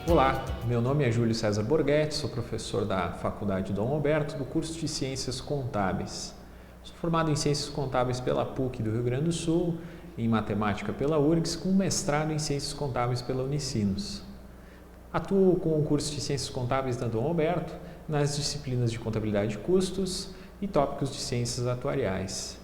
Olá, meu nome é Júlio César Borghetti, sou professor da Faculdade Dom Alberto do curso de Ciências Contábeis. Sou formado em Ciências Contábeis pela PUC do Rio Grande do Sul, em Matemática pela URGS, com mestrado em Ciências Contábeis pela Unicinos. Atuo com o curso de Ciências Contábeis da Dom Alberto nas disciplinas de Contabilidade de Custos e tópicos de Ciências Atuariais.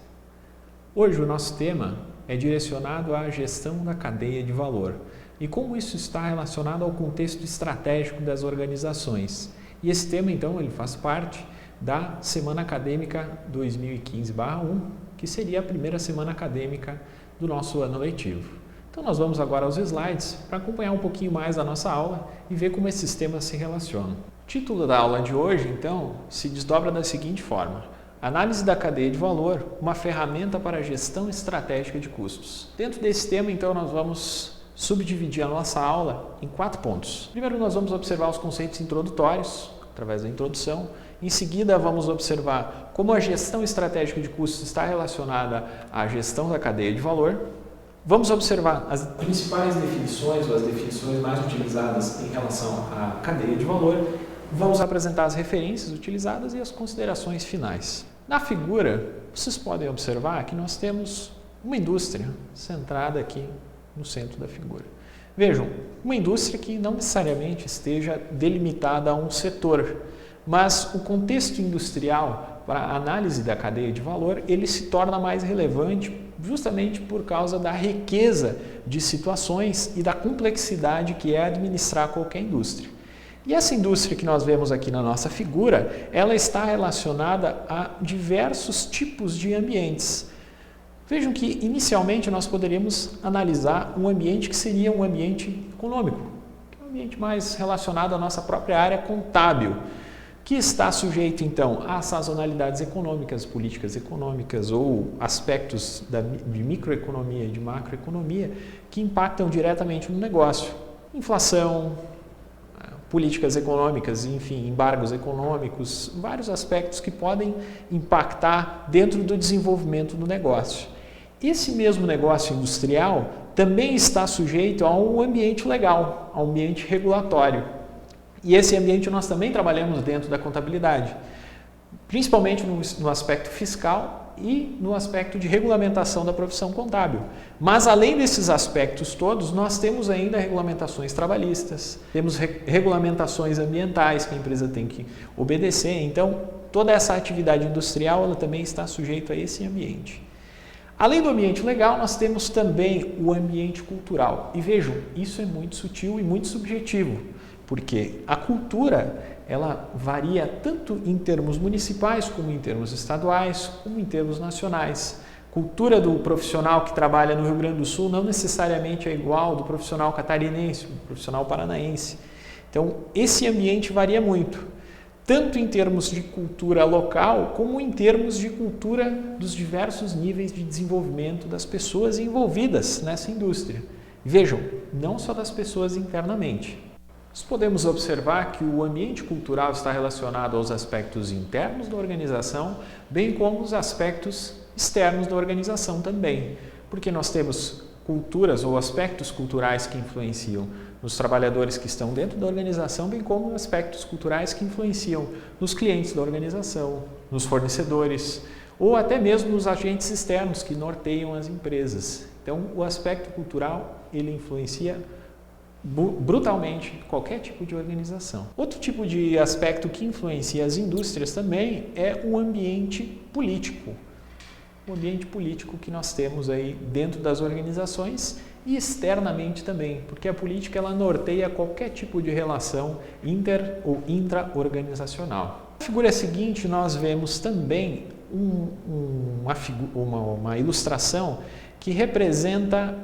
Hoje o nosso tema é direcionado à gestão da cadeia de valor e como isso está relacionado ao contexto estratégico das organizações. E esse tema, então, ele faz parte da Semana Acadêmica 2015/1, que seria a primeira semana acadêmica do nosso ano letivo. Então, nós vamos agora aos slides para acompanhar um pouquinho mais da nossa aula e ver como esses temas se relacionam. O título da aula de hoje, então, se desdobra da seguinte forma: Análise da cadeia de valor, uma ferramenta para a gestão estratégica de custos. Dentro desse tema, então, nós vamos subdividir a nossa aula em 4 pontos. Primeiro, nós vamos observar os conceitos introdutórios, através da introdução. Em seguida, vamos observar como a gestão estratégica de custos está relacionada à gestão da cadeia de valor. Vamos observar as principais definições, ou as definições mais utilizadas em relação à cadeia de valor. Vamos apresentar as referências utilizadas e as considerações finais. Na figura, vocês podem observar que nós temos uma indústria centrada aqui no centro da figura. Vejam, uma indústria que não necessariamente esteja delimitada a um setor, mas o contexto industrial para a análise da cadeia de valor, ele se torna mais relevante justamente por causa da riqueza de situações e da complexidade que é administrar qualquer indústria. E essa indústria que nós vemos aqui na nossa figura, ela está relacionada a diversos tipos de ambientes. Vejam que, inicialmente, nós poderíamos analisar um ambiente que seria um ambiente econômico, que é um ambiente mais relacionado à nossa própria área contábil, que está sujeito, então, a sazonalidades econômicas, políticas econômicas ou aspectos de microeconomia e de macroeconomia que impactam diretamente no negócio. Inflação, políticas econômicas, enfim, embargos econômicos, vários aspectos que podem impactar dentro do desenvolvimento do negócio. Esse mesmo negócio industrial também está sujeito a um ambiente legal, a um ambiente regulatório. E esse ambiente nós também trabalhamos dentro da contabilidade, principalmente no aspecto fiscal e no aspecto de regulamentação da profissão contábil. Mas além desses aspectos todos, nós temos ainda regulamentações trabalhistas, temos regulamentações ambientais que a empresa tem que obedecer. Então, toda essa atividade industrial ela também está sujeita a esse ambiente. Além do ambiente legal, nós temos também o ambiente cultural. E vejam, isso é muito sutil e muito subjetivo, porque a cultura ela varia tanto em termos municipais, como em termos estaduais, como em termos nacionais. A cultura do profissional que trabalha no Rio Grande do Sul não necessariamente é igual do profissional catarinense, do profissional paranaense. Então, esse ambiente varia muito, tanto em termos de cultura local, como em termos de cultura dos diversos níveis de desenvolvimento das pessoas envolvidas nessa indústria. Vejam, não só das pessoas internamente. Nós podemos observar que o ambiente cultural está relacionado aos aspectos internos da organização, bem como os aspectos externos da organização também, porque nós temos culturas ou aspectos culturais que influenciam nos trabalhadores que estão dentro da organização, bem como aspectos culturais que influenciam nos clientes da organização, nos fornecedores ou até mesmo nos agentes externos que norteiam as empresas. Então, o aspecto cultural ele influencia brutalmente qualquer tipo de organização. Outro tipo de aspecto que influencia as indústrias também é o ambiente político. O ambiente político que nós temos aí dentro das organizações e externamente também, porque a política ela norteia qualquer tipo de relação inter ou intra-organizacional. Na figura seguinte nós vemos também uma ilustração que representa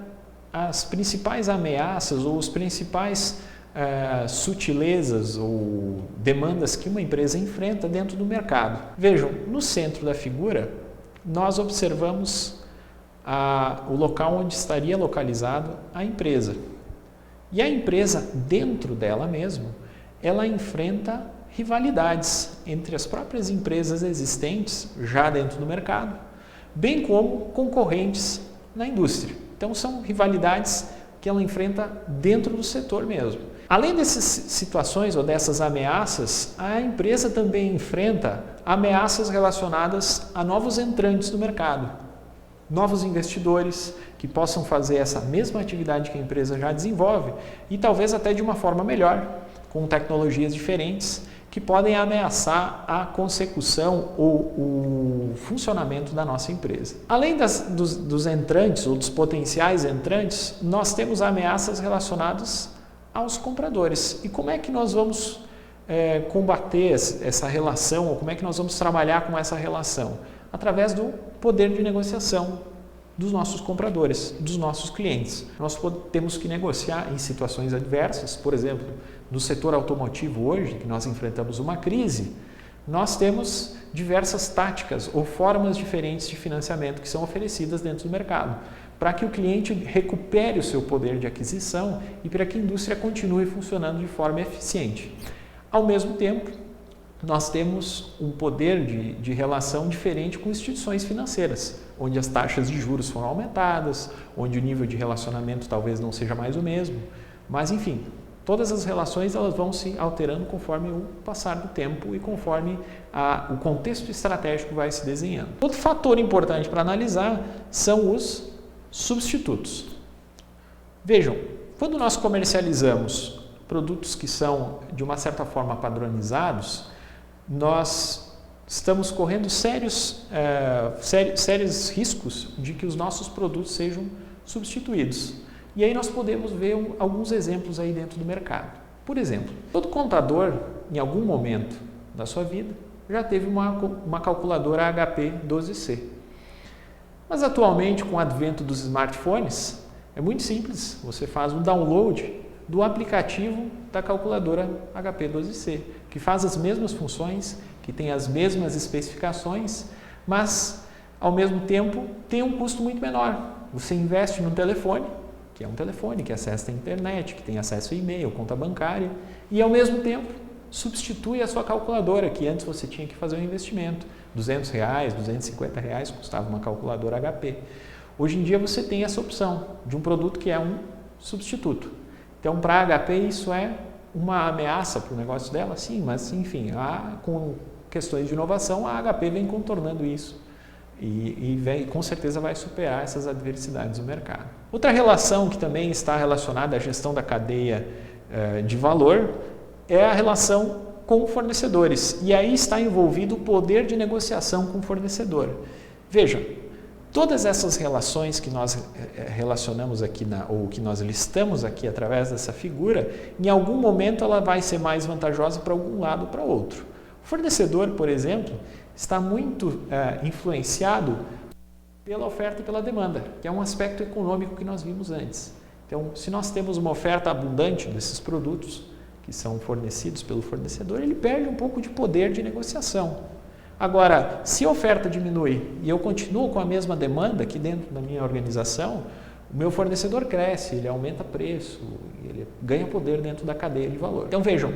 as principais ameaças ou os principais sutilezas ou demandas que uma empresa enfrenta dentro do mercado. Vejam, no centro da figura nós observamos o local onde estaria localizado a empresa. E a empresa, dentro dela mesmo, ela enfrenta rivalidades entre as próprias empresas existentes já dentro do mercado, bem como concorrentes na indústria. Então, são rivalidades que ela enfrenta dentro do setor mesmo. Além dessas situações ou dessas ameaças, a empresa também enfrenta ameaças relacionadas a novos entrantes no mercado, novos investidores que possam fazer essa mesma atividade que a empresa já desenvolve e talvez até de uma forma melhor, com tecnologias diferentes, que podem ameaçar a consecução ou o funcionamento da nossa empresa. Além dos entrantes ou dos potenciais entrantes, nós temos ameaças relacionadas aos compradores. E como é que nós vamos combater essa relação, ou como é que nós vamos trabalhar com essa relação? Através do poder de negociação dos nossos compradores, dos nossos clientes. Nós temos que negociar em situações adversas, por exemplo, no setor automotivo hoje, que nós enfrentamos uma crise, nós temos diversas táticas ou formas diferentes de financiamento que são oferecidas dentro do mercado, para que o cliente recupere o seu poder de aquisição e para que a indústria continue funcionando de forma eficiente. Ao mesmo tempo, nós temos um poder de relação diferente com instituições financeiras, onde as taxas de juros foram aumentadas, onde o nível de relacionamento talvez não seja mais o mesmo, mas enfim, todas as relações elas vão se alterando conforme o passar do tempo e conforme o contexto estratégico vai se desenhando. Outro fator importante para analisar são os substitutos. Vejam, quando nós comercializamos produtos que são de uma certa forma padronizados, nós estamos correndo sérios riscos de que os nossos produtos sejam substituídos. E aí nós podemos ver alguns exemplos aí dentro do mercado. Por exemplo, todo contador, em algum momento da sua vida, já teve uma calculadora HP 12C. Mas atualmente, com o advento dos smartphones, é muito simples. Você faz um download do aplicativo da calculadora HP 12C, que faz as mesmas funções, que tem as mesmas especificações, mas, ao mesmo tempo, tem um custo muito menor. Você investe num telefone, que é um telefone que acessa a internet, que tem acesso a e-mail, conta bancária, e, ao mesmo tempo, substitui a sua calculadora, que antes você tinha que fazer um investimento. R$200, R$250 custava uma calculadora HP. Hoje em dia você tem essa opção de um produto que é um substituto. Então, para a HP isso é uma ameaça para o negócio dela? Sim, mas enfim, com questões de inovação, a HP vem contornando isso e com certeza vai superar essas adversidades do mercado. Outra relação que também está relacionada à gestão da cadeia de valor é a relação com fornecedores. E aí está envolvido o poder de negociação com o fornecedor. Veja, todas essas relações que nós relacionamos aqui, ou que nós listamos aqui através dessa figura, em algum momento ela vai ser mais vantajosa para algum lado ou para outro. O fornecedor, por exemplo, está muito influenciado pela oferta e pela demanda, que é um aspecto econômico que nós vimos antes. Então, se nós temos uma oferta abundante desses produtos que são fornecidos pelo fornecedor, ele perde um pouco de poder de negociação. Agora, se a oferta diminui e eu continuo com a mesma demanda aqui dentro da minha organização, o meu fornecedor cresce, ele aumenta preço, ele ganha poder dentro da cadeia de valor. Então vejam,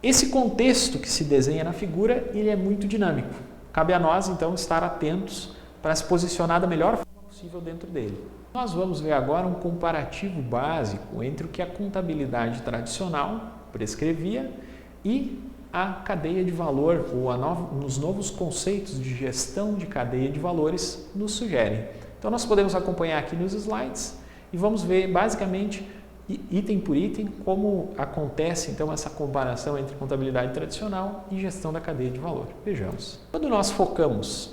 esse contexto que se desenha na figura, ele é muito dinâmico. Cabe a nós, então, estar atentos para se posicionar da melhor forma possível dentro dele. Nós vamos ver agora um comparativo básico entre o que a contabilidade tradicional prescrevia e a cadeia de valor, ou os novos conceitos de gestão de cadeia de valores nos sugerem. Então, nós podemos acompanhar aqui nos slides e vamos ver basicamente, item por item, como acontece então essa comparação entre contabilidade tradicional e gestão da cadeia de valor. Vejamos. Quando nós focamos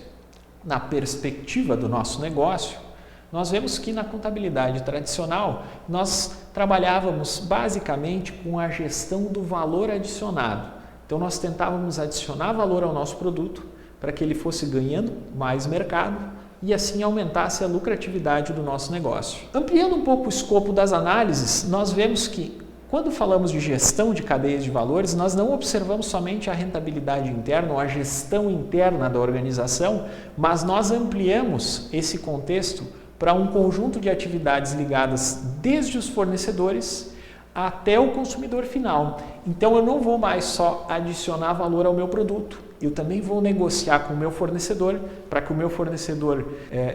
na perspectiva do nosso negócio, nós vemos que na contabilidade tradicional nós trabalhávamos basicamente com a gestão do valor adicionado. Então, nós tentávamos adicionar valor ao nosso produto para que ele fosse ganhando mais mercado e assim aumentasse a lucratividade do nosso negócio. Ampliando um pouco o escopo das análises, nós vemos que quando falamos de gestão de cadeias de valores, nós não observamos somente a rentabilidade interna ou a gestão interna da organização, mas nós ampliamos esse contexto para um conjunto de atividades ligadas desde os fornecedores até o consumidor final. Então, eu não vou mais só adicionar valor ao meu produto, eu também vou negociar com o meu fornecedor para que o meu fornecedor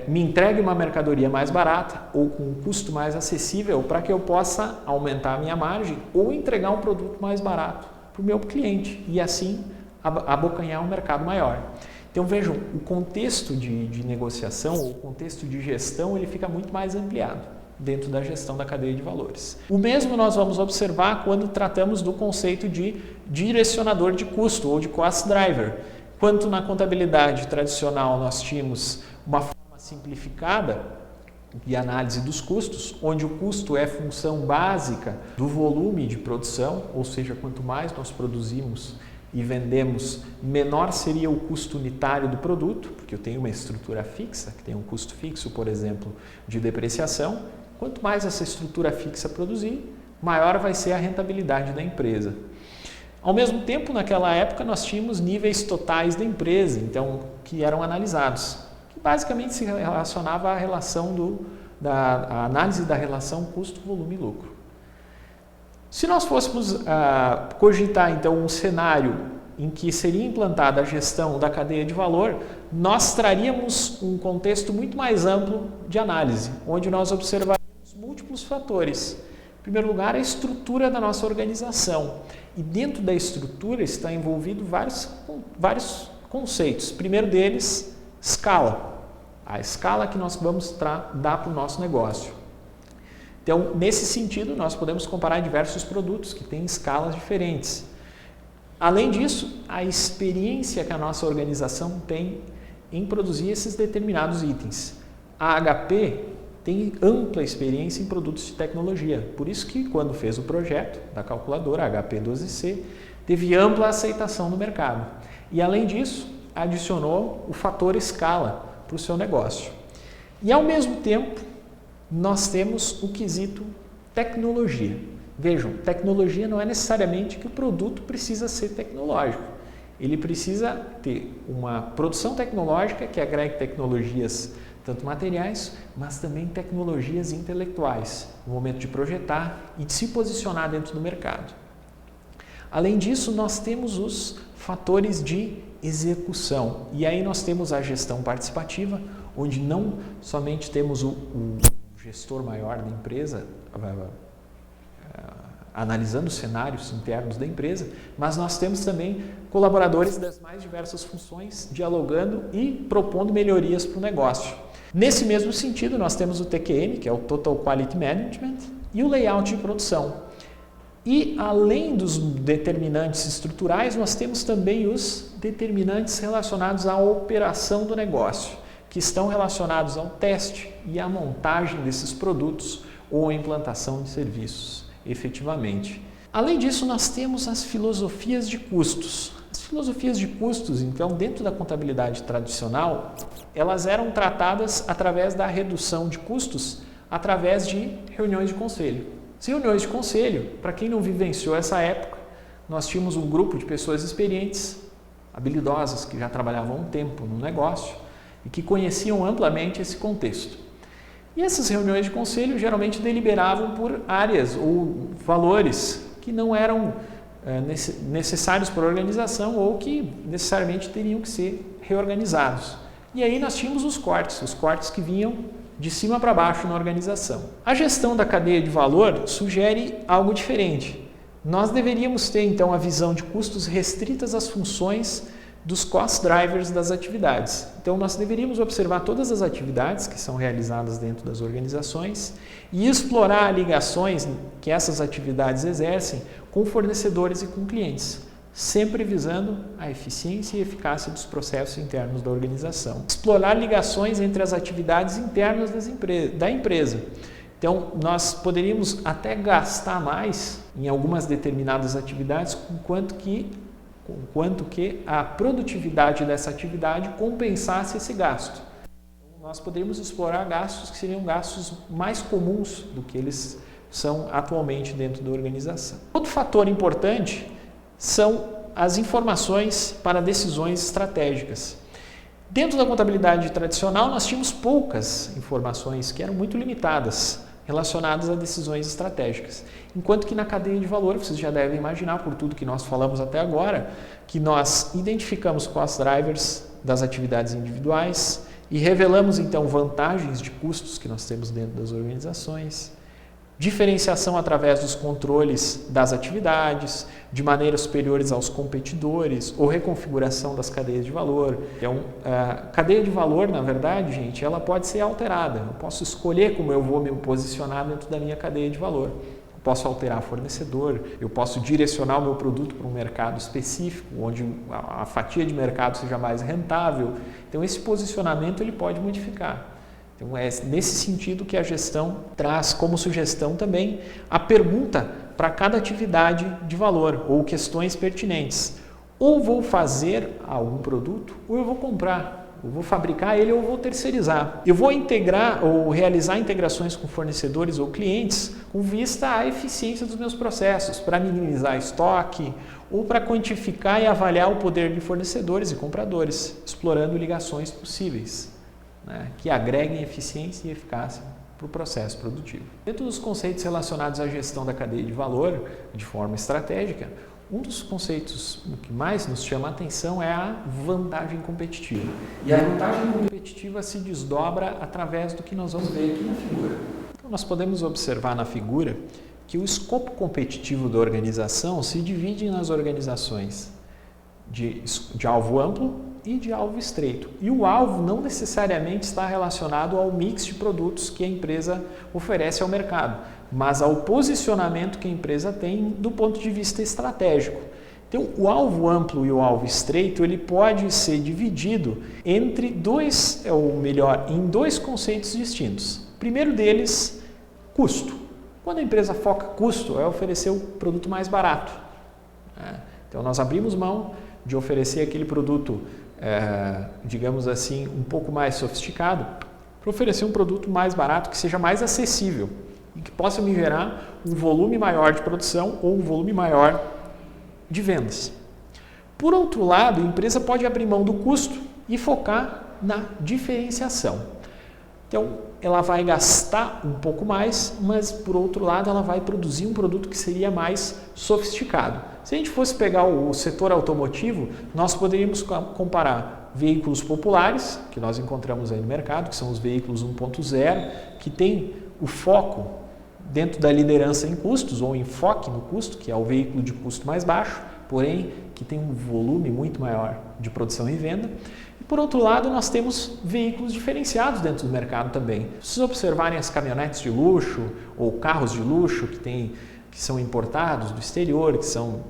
me entregue uma mercadoria mais barata ou com um custo mais acessível para que eu possa aumentar a minha margem ou entregar um produto mais barato para o meu cliente e assim abocanhar um mercado maior. Então vejam, o contexto de negociação, o contexto de gestão, ele fica muito mais ampliado dentro da gestão da cadeia de valores. O mesmo nós vamos observar quando tratamos do conceito de direcionador de custo ou de cost driver. Quanto na contabilidade tradicional nós tínhamos uma forma simplificada de análise dos custos, onde o custo é função básica do volume de produção, ou seja, quanto mais nós produzimos e vendemos, menor seria o custo unitário do produto, porque eu tenho uma estrutura fixa, que tem um custo fixo, por exemplo, de depreciação. Quanto mais essa estrutura fixa produzir, maior vai ser a rentabilidade da empresa. Ao mesmo tempo, naquela época, nós tínhamos níveis totais da empresa, então, que eram analisados, que basicamente se relacionava à relação à análise da relação custo-volume-lucro. Se nós fôssemos cogitar, então, um cenário em que seria implantada a gestão da cadeia de valor, nós traríamos um contexto muito mais amplo de análise, onde nós observaríamos múltiplos fatores. Em primeiro lugar, a estrutura da nossa organização. E dentro da estrutura está envolvido vários conceitos. O primeiro deles, escala. A escala que nós vamos dar para o nosso negócio. Então, nesse sentido, nós podemos comparar diversos produtos que têm escalas diferentes. Além disso, a experiência que a nossa organização tem em produzir esses determinados itens. A HP tem ampla experiência em produtos de tecnologia, por isso que quando fez o projeto da calculadora HP12C, teve ampla aceitação no mercado. E além disso, adicionou o fator escala para o seu negócio. E ao mesmo tempo, nós temos o quesito tecnologia. Vejam, tecnologia não é necessariamente que o produto precisa ser tecnológico. Ele precisa ter uma produção tecnológica que agregue tecnologias, tanto materiais, mas também tecnologias intelectuais, no momento de projetar e de se posicionar dentro do mercado. Além disso, nós temos os fatores de execução. E aí nós temos a gestão participativa, onde não somente temos o gestor maior da empresa, analisando os cenários internos da empresa, mas nós temos também colaboradores das mais diversas funções, dialogando e propondo melhorias para o negócio. Nesse mesmo sentido, nós temos o TQM, que é o Total Quality Management, e o layout de produção. E além dos determinantes estruturais, nós temos também os determinantes relacionados à operação do negócio, que estão relacionados ao teste e à montagem desses produtos ou à implantação de serviços, efetivamente. Além disso, nós temos as filosofias de custos. As filosofias de custos, então, dentro da contabilidade tradicional, elas eram tratadas através da redução de custos, através de reuniões de conselho. As reuniões de conselho, para quem não vivenciou essa época, nós tínhamos um grupo de pessoas experientes, habilidosas, que já trabalhavam há um tempo no negócio e que conheciam amplamente esse contexto. E essas reuniões de conselho geralmente deliberavam por áreas ou valores que não eram necessários para a organização ou que necessariamente teriam que ser reorganizados. E aí nós tínhamos os cortes que vinham de cima para baixo na organização. A gestão da cadeia de valor sugere algo diferente. Nós deveríamos ter então a visão de custos restritas às funções dos cost drivers das atividades. Então nós deveríamos observar todas as atividades que são realizadas dentro das organizações e explorar ligações que essas atividades exercem com fornecedores e com clientes, sempre visando a eficiência e eficácia dos processos internos da organização. Explorar ligações entre as atividades internas da empresa. Então, nós poderíamos até gastar mais em algumas determinadas atividades, quanto que a produtividade dessa atividade compensasse esse gasto. Então, nós poderíamos explorar gastos que seriam gastos mais comuns do que eles são atualmente dentro da organização. Outro fator importante são as informações para decisões estratégicas. Dentro da contabilidade tradicional, nós tínhamos poucas informações que eram muito limitadas. relacionadas a decisões estratégicas. Enquanto que na cadeia de valor, vocês já devem imaginar, por tudo que nós falamos até agora, que nós identificamos cost drivers das atividades individuais e revelamos então vantagens de custos que nós temos dentro das organizações, diferenciação através dos controles das atividades, de maneiras superiores aos competidores ou reconfiguração das cadeias de valor. Então, a cadeia de valor, na verdade, gente, ela pode ser alterada. Eu posso escolher como eu vou me posicionar dentro da minha cadeia de valor. Eu posso alterar fornecedor, eu posso direcionar o meu produto para um mercado específico, onde a fatia de mercado seja mais rentável. Então, esse posicionamento ele pode modificar. Então, é nesse sentido que a gestão traz como sugestão também a pergunta para cada atividade de valor ou questões pertinentes. Ou vou fazer algum produto ou eu vou comprar. Eu vou fabricar ele ou eu vou terceirizar. Eu vou integrar ou realizar integrações com fornecedores ou clientes com vista à eficiência dos meus processos, para minimizar estoque ou para quantificar e avaliar o poder de fornecedores e compradores, explorando ligações possíveis, né, que agreguem eficiência e eficácia para o processo produtivo. Dentro dos conceitos relacionados à gestão da cadeia de valor de forma estratégica, um dos conceitos que mais nos chama a atenção é a vantagem competitiva. E a vantagem competitiva se desdobra através do que nós vamos ver aqui na figura. Então, nós podemos observar na figura que o escopo competitivo da organização se divide nas organizações de alvo amplo e de alvo estreito. E o alvo não necessariamente está relacionado ao mix de produtos que a empresa oferece ao mercado, mas ao posicionamento que a empresa tem do ponto de vista estratégico. Então, o alvo amplo e o alvo estreito, ele pode ser dividido entre em dois conceitos distintos. O primeiro deles, custo. Quando a empresa foca custo, é oferecer o produto mais barato. Então, nós abrimos mão de oferecer aquele produto, digamos assim, um pouco mais sofisticado, para oferecer um produto mais barato, que seja mais acessível e que possa me gerar um volume maior de produção ou um volume maior de vendas. Por outro lado, a empresa pode abrir mão do custo e focar na diferenciação. Então, ela vai gastar um pouco mais, mas por outro lado, ela vai produzir um produto que seria mais sofisticado. Se a gente fosse pegar o setor automotivo, nós poderíamos comparar veículos populares, que nós encontramos aí no mercado, que são os veículos 1.0, que tem o foco dentro da liderança em custos, ou enfoque no custo, que é o veículo de custo mais baixo, porém que tem um volume muito maior de produção e venda. E por outro lado, nós temos veículos diferenciados dentro do mercado também. Se vocês observarem as caminhonetes de luxo ou carros de luxo que são importados do exterior, que são,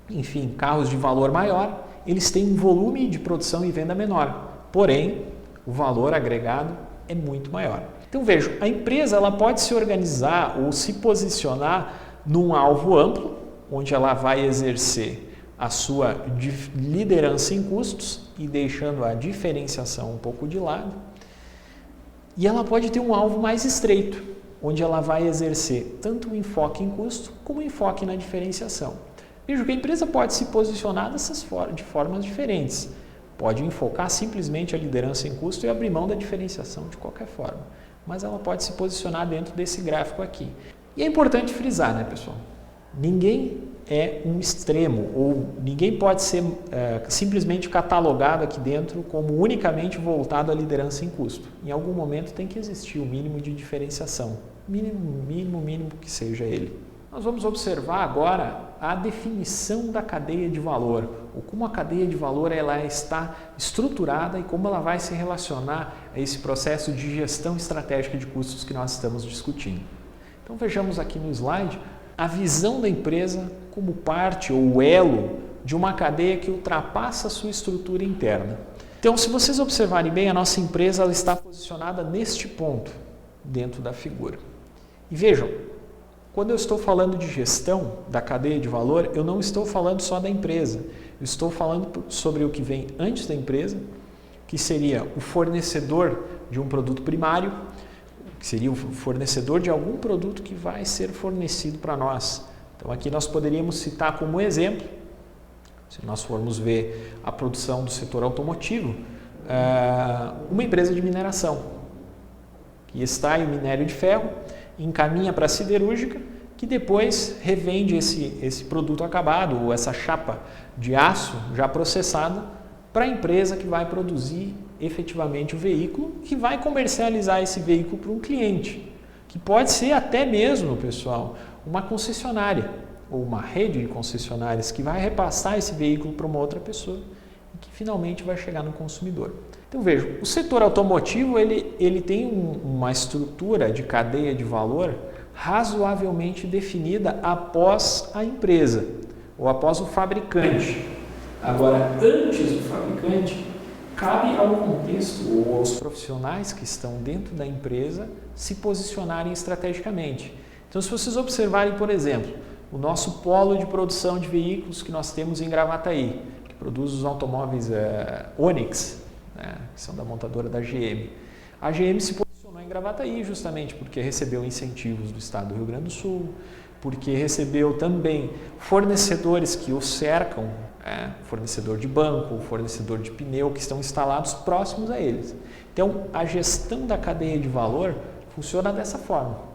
enfim, carros de valor maior, eles têm um volume de produção e venda menor, porém o valor agregado é muito maior. Então vejam, a empresa ela pode se organizar ou se posicionar num alvo amplo, onde ela vai exercer a sua liderança em custos e deixando a diferenciação um pouco de lado. E ela pode ter um alvo mais estreito, onde ela vai exercer tanto o enfoque em custo como o enfoque na diferenciação. Veja que a empresa pode se posicionar de formas diferentes. Pode enfocar simplesmente a liderança em custo e abrir mão da diferenciação de qualquer forma. Mas ela pode se posicionar dentro desse gráfico aqui. E é importante frisar, né, pessoal? Ninguém é um extremo ou ninguém pode ser simplesmente catalogado aqui dentro como unicamente voltado à liderança em custo. Em algum momento tem que existir o mínimo de diferenciação, mínimo que seja ele. Nós vamos observar agora a definição da cadeia de valor, ou como a cadeia de valor ela está estruturada e como ela vai se relacionar a esse processo de gestão estratégica de custos que nós estamos discutindo. Então vejamos aqui no slide a visão da empresa como parte ou elo de uma cadeia que ultrapassa a sua estrutura interna. Então, se vocês observarem bem, a nossa empresa ela está posicionada neste ponto dentro da figura. E vejam, quando eu estou falando de gestão da cadeia de valor, eu não estou falando só da empresa. Eu estou falando sobre o que vem antes da empresa, que seria o fornecedor de um produto primário, que seria o fornecedor de algum produto que vai ser fornecido para nós. Então aqui nós poderíamos citar como exemplo, se nós formos ver a produção do setor automotivo, uma empresa de mineração, que extrai o minério de ferro encaminha para a siderúrgica, que depois revende esse produto acabado, ou essa chapa de aço já processada, para a empresa que vai produzir efetivamente o veículo, que vai comercializar esse veículo para um cliente, que pode ser até mesmo, pessoal, uma concessionária, ou uma rede de concessionárias que vai repassar esse veículo para uma outra pessoa e que finalmente vai chegar no consumidor. Então veja, o setor automotivo ele tem uma estrutura de cadeia de valor razoavelmente definida após a empresa ou após o fabricante. Agora, antes do fabricante, cabe ao contexto ou aos profissionais que estão dentro da empresa se posicionarem estrategicamente. Então, se vocês observarem, por exemplo, o nosso polo de produção de veículos que nós temos em Gravataí, que produz os automóveis Onix, né, que são da montadora da GM. A GM se posicionou em Gravataí justamente porque recebeu incentivos do estado do Rio Grande do Sul, porque recebeu também fornecedores que o cercam, fornecedor de banco, fornecedor de pneu, que estão instalados próximos a eles. Então, a gestão da cadeia de valor funciona dessa forma.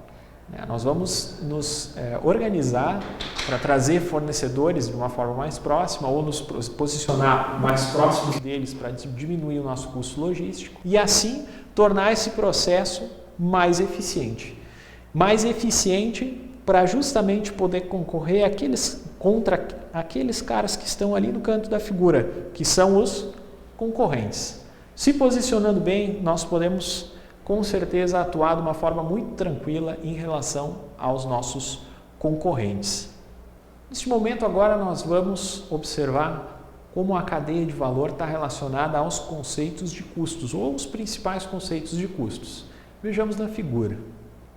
Nós vamos nos organizar para trazer fornecedores de uma forma mais próxima ou nos posicionar mais próximos deles para diminuir o nosso custo logístico e assim tornar esse processo mais eficiente. Mais eficiente para justamente poder concorrer contra aqueles caras que estão ali no canto da figura, que são os concorrentes. Se posicionando bem, nós podemos com certeza atuar de uma forma muito tranquila em relação aos nossos concorrentes. Neste momento agora nós vamos observar como a cadeia de valor está relacionada aos conceitos de custos ou os principais conceitos de custos. Vejamos na figura.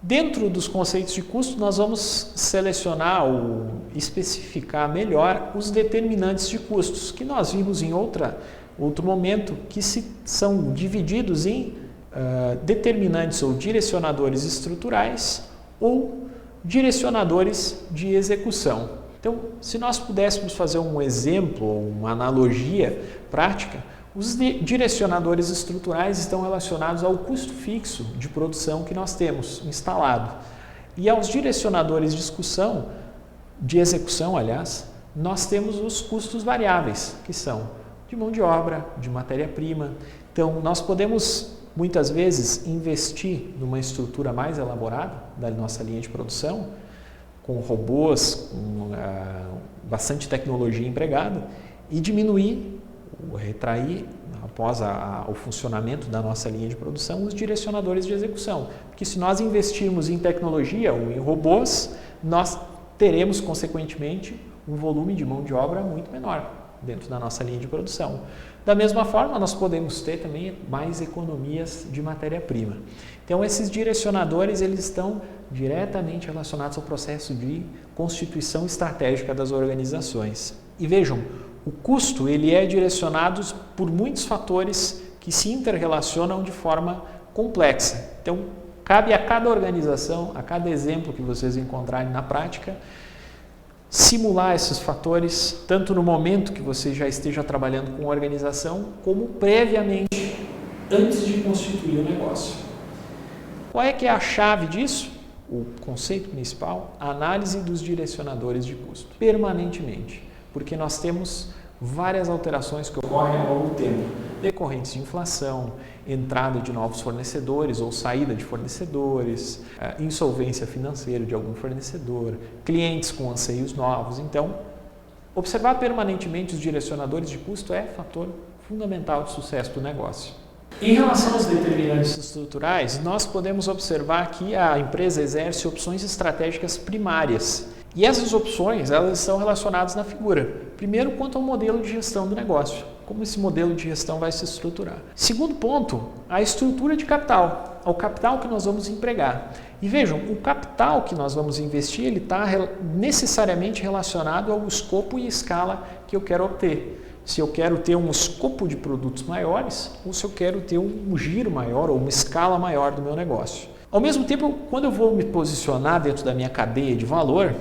Dentro dos conceitos de custo nós vamos selecionar ou especificar melhor os determinantes de custos, que nós vimos em outro momento, que são divididos em determinantes ou direcionadores estruturais ou direcionadores de execução. Então, se nós pudéssemos fazer um exemplo ou uma analogia prática, os direcionadores estruturais estão relacionados ao custo fixo de produção que nós temos instalado. E aos direcionadores de execução, nós temos os custos variáveis, que são de mão de obra, de matéria-prima. Então, nós podemos muitas vezes investir numa estrutura mais elaborada da nossa linha de produção, com robôs, com bastante tecnologia empregada, e retrair, após o funcionamento da nossa linha de produção, os direcionadores de execução. Porque se nós investirmos em tecnologia ou em robôs, nós teremos, consequentemente, um volume de mão de obra muito menor dentro da nossa linha de produção. Da mesma forma, nós podemos ter também mais economias de matéria-prima. Então, esses direcionadores eles estão diretamente relacionados ao processo de constituição estratégica das organizações. E vejam, o custo ele é direcionado por muitos fatores que se interrelacionam de forma complexa. Então, cabe a cada organização, a cada exemplo que vocês encontrarem na prática, simular esses fatores, tanto no momento que você já esteja trabalhando com a organização, como previamente, antes de constituir o negócio. Qual é que é a chave disso? O conceito principal, a análise dos direcionadores de custo, permanentemente, porque nós temos várias alterações que ocorrem ao longo do tempo, decorrentes de inflação, entrada de novos fornecedores ou saída de fornecedores, insolvência financeira de algum fornecedor, clientes com anseios novos. Então, observar permanentemente os direcionadores de custo é fator fundamental de sucesso do negócio. Em relação aos determinantes estruturais, nós podemos observar que a empresa exerce opções estratégicas primárias. E essas opções, elas estão relacionadas na figura. Primeiro, quanto ao modelo de gestão do negócio, como esse modelo de gestão vai se estruturar. Segundo ponto, a estrutura de capital, ao capital que nós vamos empregar. E vejam, o capital que nós vamos investir, ele está necessariamente relacionado ao escopo e escala que eu quero obter. Se eu quero ter um escopo de produtos maiores, ou se eu quero ter um giro maior ou uma escala maior do meu negócio. Ao mesmo tempo, quando eu vou me posicionar dentro da minha cadeia de valor,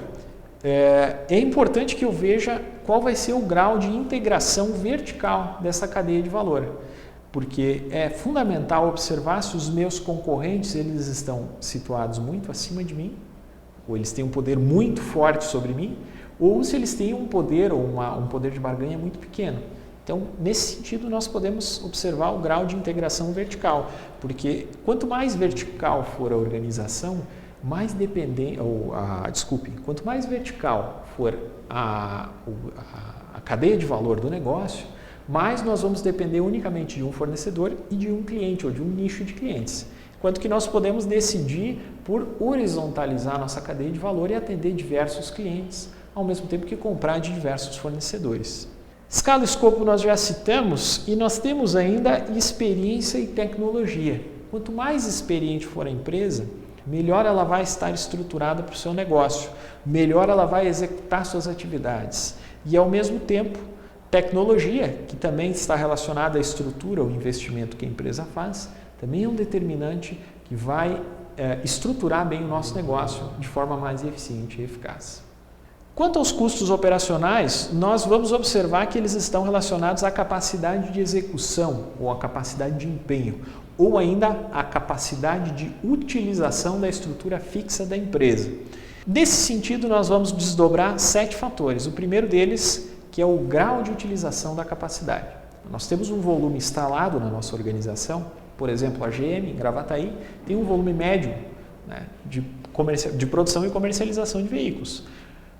é importante que eu veja qual vai ser o grau de integração vertical dessa cadeia de valor. porque é fundamental observar se os meus concorrentes eles estão situados muito acima de mim, ou eles têm um poder muito forte sobre mim, ou se eles têm um poder ou um poder de barganha muito pequeno. Então, nesse sentido, nós podemos observar o grau de integração vertical, porque quanto mais vertical for a organização, mais dependente, quanto mais vertical for a cadeia de valor do negócio, mais nós vamos depender unicamente de um fornecedor e de um cliente ou de um nicho de clientes. Enquanto que nós podemos decidir por horizontalizar nossa cadeia de valor e atender diversos clientes, ao mesmo tempo que comprar de diversos fornecedores. Escala e escopo nós já citamos e nós temos ainda experiência e tecnologia. Quanto mais experiente for a empresa, melhor ela vai estar estruturada para o seu negócio, melhor ela vai executar suas atividades. E ao mesmo tempo, tecnologia, que também está relacionada à estrutura, ao investimento que a empresa faz, também é um determinante que vai estruturar bem o nosso negócio de forma mais eficiente e eficaz. Quanto aos custos operacionais, nós vamos observar que eles estão relacionados à capacidade de execução ou à capacidade de empenho, ou ainda à capacidade de utilização da estrutura fixa da empresa. Nesse sentido, nós vamos desdobrar 7 fatores. O primeiro deles, que é o grau de utilização da capacidade. Nós temos um volume instalado na nossa organização, por exemplo, a GM, em Gravataí, tem um volume médio, né, de produção e comercialização de veículos.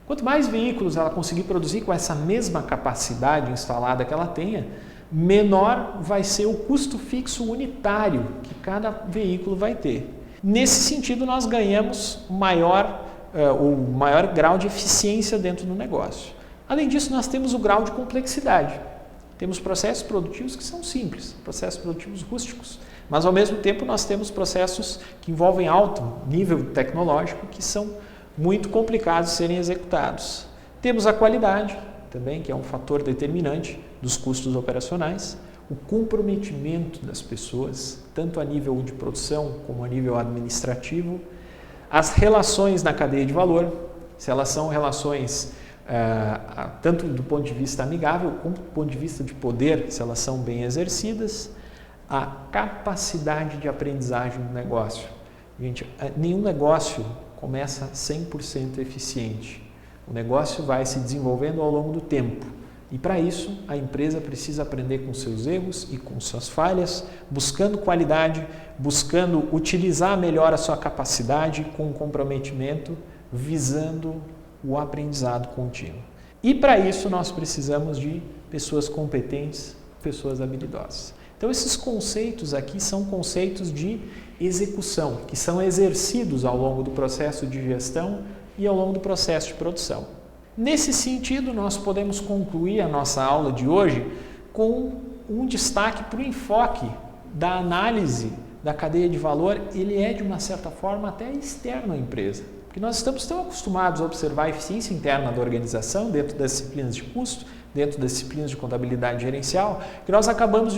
Quanto mais veículos ela conseguir produzir com essa mesma capacidade instalada que ela tenha, menor vai ser o custo fixo unitário que cada veículo vai ter. Nesse sentido, nós ganhamos o maior grau de eficiência dentro do negócio. Além disso, nós temos o grau de complexidade. Temos processos produtivos que são simples, processos produtivos rústicos, mas ao mesmo tempo nós temos processos que envolvem alto nível tecnológico que são muito complicados de serem executados. Temos a qualidade também, que é um fator determinante dos custos operacionais, o comprometimento das pessoas, tanto a nível de produção como a nível administrativo, as relações na cadeia de valor, se elas são relações tanto do ponto de vista amigável como do ponto de vista de poder, se elas são bem exercidas, a capacidade de aprendizagem do negócio. Gente, nenhum negócio começa 100% eficiente. O negócio vai se desenvolvendo ao longo do tempo. E para isso, a empresa precisa aprender com seus erros e com suas falhas, buscando qualidade, buscando utilizar melhor a sua capacidade com comprometimento, visando o aprendizado contínuo. E para isso, nós precisamos de pessoas competentes, pessoas habilidosas. Então, esses conceitos aqui são conceitos de execução, que são exercidos ao longo do processo de gestão e ao longo do processo de produção. Nesse sentido, nós podemos concluir a nossa aula de hoje com um destaque para o enfoque da análise da cadeia de valor. Ele é, de uma certa forma, até externo à empresa, porque nós estamos tão acostumados a observar a eficiência interna da organização dentro das disciplinas de custo, dentro das disciplinas de contabilidade gerencial, que nós acabamos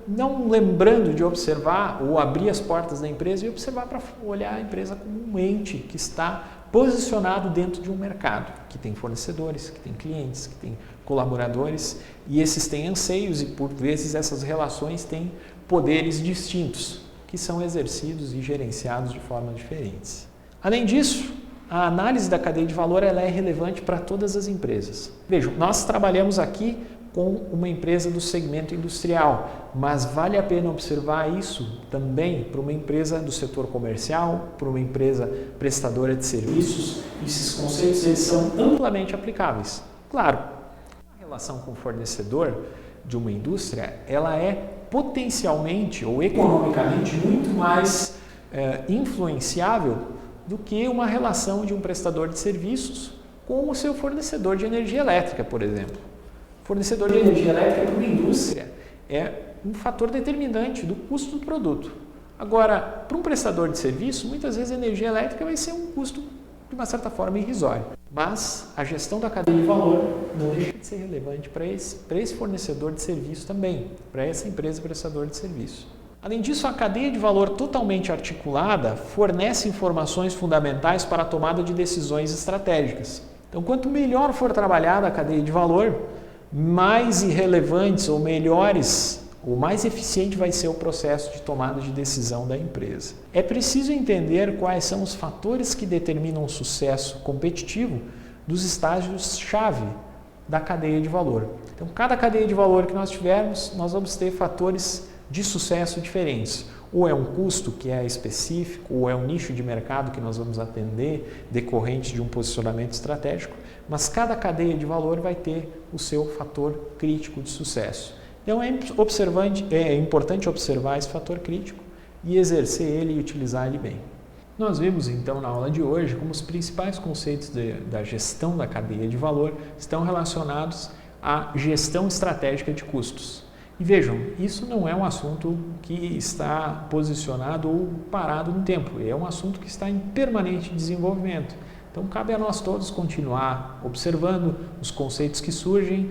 não lembrando de observar ou abrir as portas da empresa e observar para olhar a empresa como um ente que está posicionado dentro de um mercado, que tem fornecedores, que tem clientes, que tem colaboradores, e esses têm anseios e, por vezes, essas relações têm poderes distintos, que são exercidos e gerenciados de formas diferentes. Além disso, a análise da cadeia de valor ela é relevante para todas as empresas. Vejam, nós trabalhamos aqui com uma empresa do segmento industrial, mas vale a pena observar isso também para uma empresa do setor comercial, para uma empresa prestadora de serviços. Esses conceitos eles são amplamente aplicáveis. Claro, a relação com o fornecedor de uma indústria ela é potencialmente ou economicamente muito mais influenciável do que uma relação de um prestador de serviços com o seu fornecedor de energia elétrica, por exemplo. O fornecedor de energia elétrica para uma indústria é um fator determinante do custo do produto. Agora, para um prestador de serviço, muitas vezes a energia elétrica vai ser um custo, de uma certa forma, irrisório. Mas a gestão da cadeia de valor não deixa de ser relevante para esse fornecedor de serviço também, para essa empresa prestadora de serviço. Além disso, a cadeia de valor totalmente articulada fornece informações fundamentais para a tomada de decisões estratégicas. Então, quanto melhor for trabalhada a cadeia de valor, mais irrelevantes ou melhores o mais eficiente vai ser o processo de tomada de decisão da empresa. É preciso entender quais são os fatores que determinam o sucesso competitivo dos estágios-chave da cadeia de valor. Então, cada cadeia de valor que nós tivermos, nós vamos ter fatores de sucesso diferentes. Ou é um custo que é específico, ou é um nicho de mercado que nós vamos atender decorrente de um posicionamento estratégico, mas cada cadeia de valor vai ter o seu fator crítico de sucesso. Então é importante observar esse fator crítico e exercer ele e utilizar ele bem. Nós vimos então na aula de hoje como os principais conceitos da gestão da cadeia de valor estão relacionados à gestão estratégica de custos. E vejam, isso não é um assunto que está posicionado ou parado no tempo, é um assunto que está em permanente desenvolvimento. Então cabe a nós todos continuar observando os conceitos que surgem,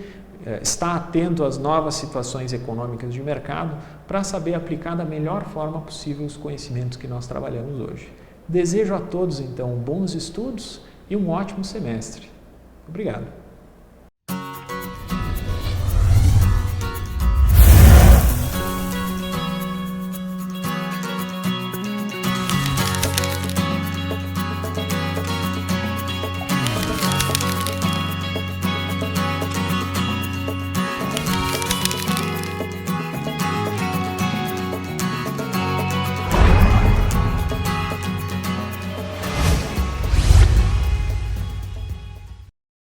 estar atento às novas situações econômicas de mercado para saber aplicar da melhor forma possível os conhecimentos que nós trabalhamos hoje. Desejo a todos, então, bons estudos e um ótimo semestre. Obrigado.